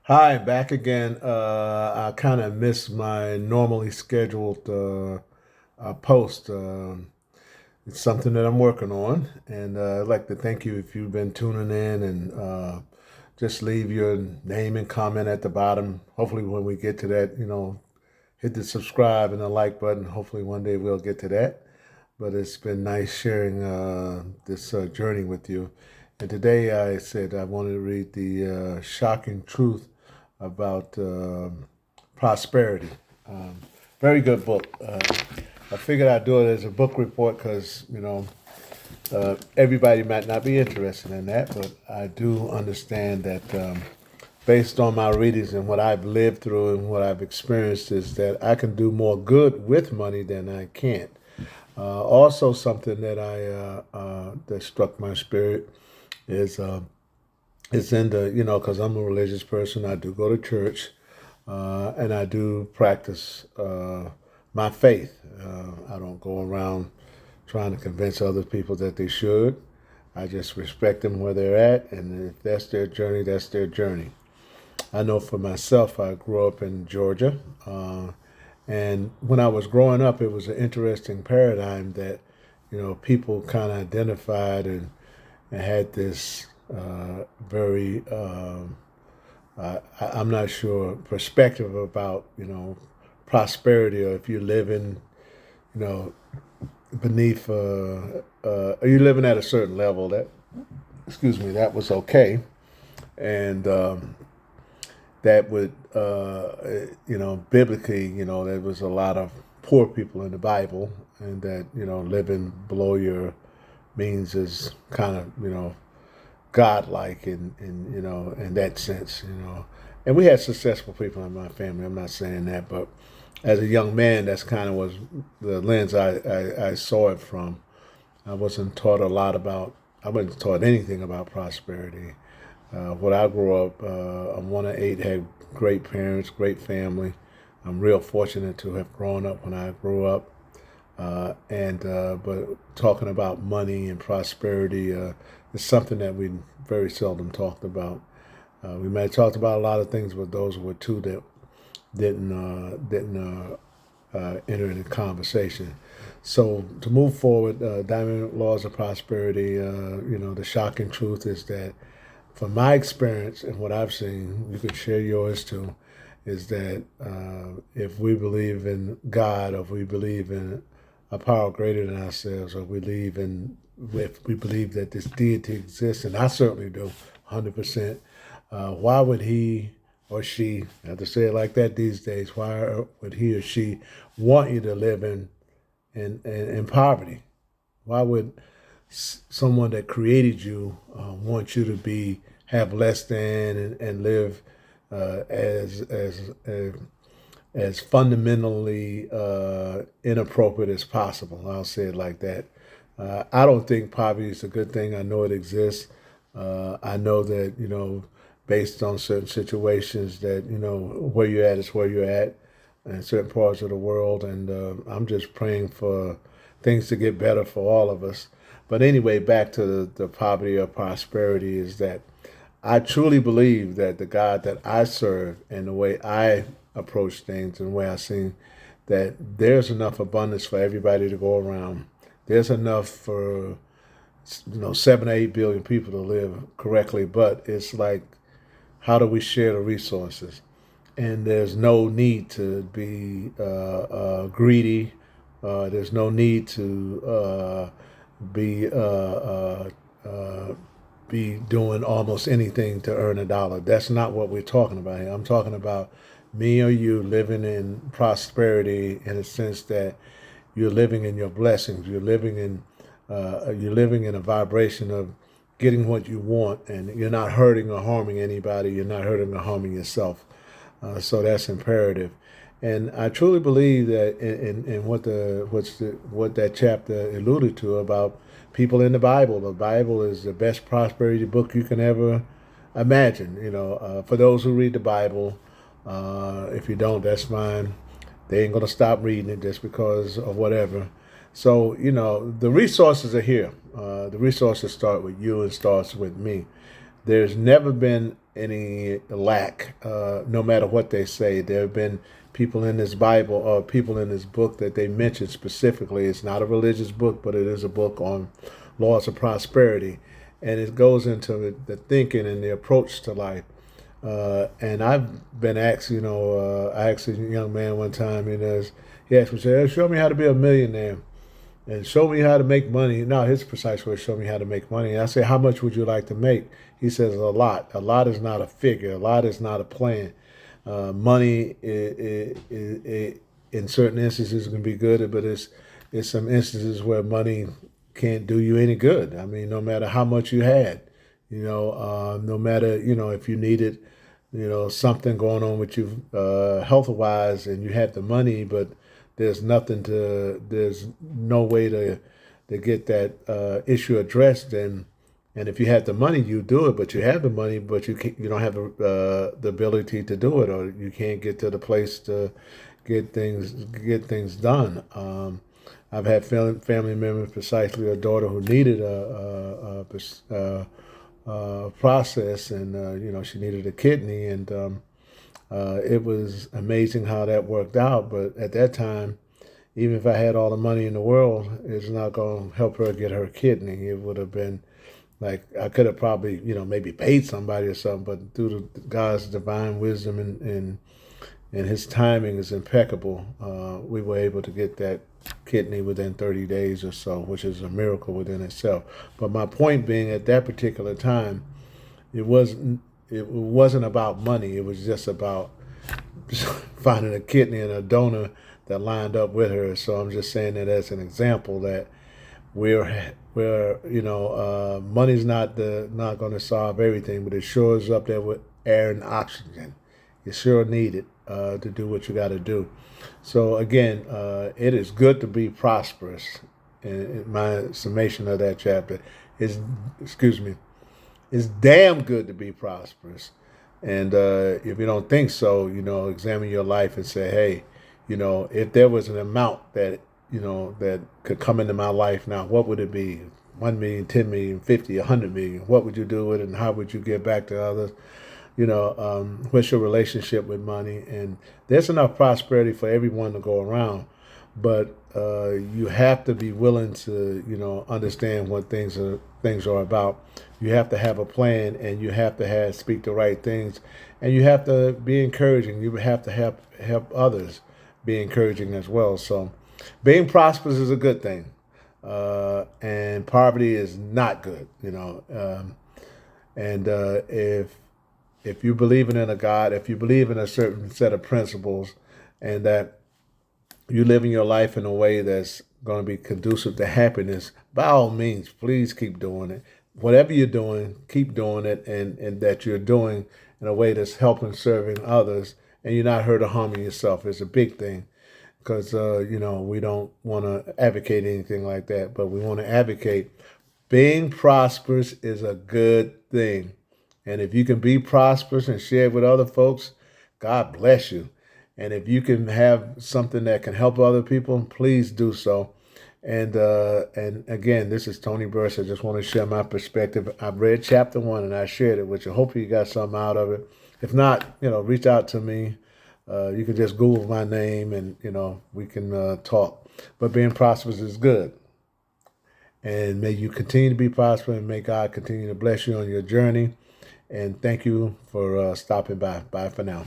Hi, back again. I kind of missed my normally scheduled post. It's something that I'm working on, and I'd like to thank you if you've been tuning in and just leave your name and comment at the bottom. Hopefully, when we get to that, hit the subscribe and the like button. Hopefully, one day we'll get to that. But it's been nice sharing this journey with you. And today I said I wanted to read the shocking truth about prosperity. Um, Very good book. I figured I'd do it as a book report because, everybody might not be interested in that, but I do understand that based on my readings and what I've lived through and what I've experienced is that I can do more good with money than I can't. Also, something that that struck my spirit is it's in the because I'm a religious person. I do go to church, and I do practice my faith. I don't go around trying to convince other people that they should. I just respect them where they're at, and if that's their journey, that's their journey. I know for myself, I grew up in Georgia, and when I was growing up, it was an interesting paradigm that people kind of identified and had this very I'm not sure perspective about prosperity, or if you live in you know beneath are you living at a certain level that excuse me that was okay, and that would biblically there was a lot of poor people in the Bible, and that living below your means is kind of godlike in that sense, and we had successful people in my family. I'm not saying that, but as a young man, that's kind of was the lens I saw it from. I wasn't taught a lot about. I wasn't taught anything about prosperity. When I grew up, I'm one of eight, had great parents, great family. I'm real fortunate to have grown up when I grew up. And but talking about money and prosperity is something that we very seldom talked about. We may have talked about a lot of things, but those were two that didn't enter into conversation. So to move forward, Diamond Laws of Prosperity. The shocking truth is that, from my experience and what I've seen, you could share yours too. Is that if we believe in God, or if we believe in a power greater than ourselves, or if we believe that this deity exists, and I certainly do, 100%. Why would he or she, I have to say it like that these days? Why would he or she want you to live in poverty? Why would someone that created you want you to have less than and live as fundamentally inappropriate as possible? I'll say it like that. I don't think poverty is a good thing. I know it exists. I know that based on certain situations, that where you're at is where you're at in certain parts of the world, and I'm just praying for things to get better for all of us. But anyway, back to the poverty or prosperity is that I truly believe that the God that I serve and the way I approach things and the way I see that there's enough abundance for everybody to go around. There's enough for 7 or 8 billion people to live correctly, but it's like, how do we share the resources? And there's no need to be greedy. There's no need to be be doing almost anything to earn a dollar. That's not what we're talking about here. I'm talking about me or you living in prosperity, in a sense that you're living in your blessings. You're living in a vibration of getting what you want, and you're not hurting or harming anybody. You're not hurting or harming yourself. So that's imperative. And I truly believe that in what that chapter alluded to about people in the Bible. The Bible is the best prosperity book you can ever imagine. For those who read the Bible, if you don't, that's fine. They ain't gonna stop reading it just because of whatever. So the resources are here. The resources start with you and starts with me. There's never been any lack, no matter what they say. There have been people in this Bible or people in this book that they mention specifically. It's not a religious book, but it is a book on laws of prosperity. And it goes into the thinking and the approach to life. And I've been asked, I asked a young man one time, he asked me, said, show me how to be a millionaire and show me how to make money. No, his precise word, show me how to make money. And I say, how much would you like to make? He says, a lot. A lot is not a figure. A lot is not a plan. Money, in certain instances, can be good, but it's some instances where money can't do you any good. I mean, no matter how much you had, no matter, if you needed, something going on with you health-wise and you had the money, but there's no way to get that issue addressed. And if you had the money, you do it, but you have the money, but you don't have the ability to do it, or you can't get to the place to get things done. I've had family members, precisely a daughter who needed a process, and she needed a kidney, and it was amazing how that worked out. But at that time, even if I had all the money in the world, it's not going to help her get her kidney. It would have been like I could have probably, maybe paid somebody or something, but due to God's divine wisdom and His timing is impeccable, we were able to get that kidney within 30 days or so, which is a miracle within itself. But my point being, at that particular time, it wasn't about money. It was just about finding a kidney and a donor that lined up with her. So I'm just saying that as an example that money's not going to solve everything, but it sure is up there with air and oxygen. You sure need it to do what you got to do. So again, it is good to be prosperous. And my summation of that chapter is, it's damn good to be prosperous. And if you don't think so, examine your life and say, hey, if there was an amount that that could come into my life now, what would it be? 1 million, 10 million, 50, 100 million. What would you do with it, and how would you give back to others? What's your relationship with money? And there's enough prosperity for everyone to go around, but you have to be willing to, understand what things are about. You have to have a plan, and you have to speak the right things, and you have to be encouraging. You have to help others be encouraging as well. So, being prosperous is a good thing, and poverty is not good. And if you believe in a God, if you believe in a certain set of principles, and that you live in your life in a way that's going to be conducive to happiness, by all means, please keep doing it. Whatever you're doing, keep doing it, and that you're doing in a way that's helping, serving others, and you're not hurt or harming yourself. It's a big thing, because, we don't want to advocate anything like that, but we want to advocate being prosperous is a good thing. And if you can be prosperous and share it with other folks, God bless you. And if you can have something that can help other people, please do so. And again, this is Tony Burris. I just want to share my perspective. I've read chapter 1 and I shared it with you. Hopefully you got something out of it. If not, reach out to me. You can just Google my name and, we can talk. But being prosperous is good. And may you continue to be prosperous, and may God continue to bless you on your journey. And thank you for stopping by. Bye for now.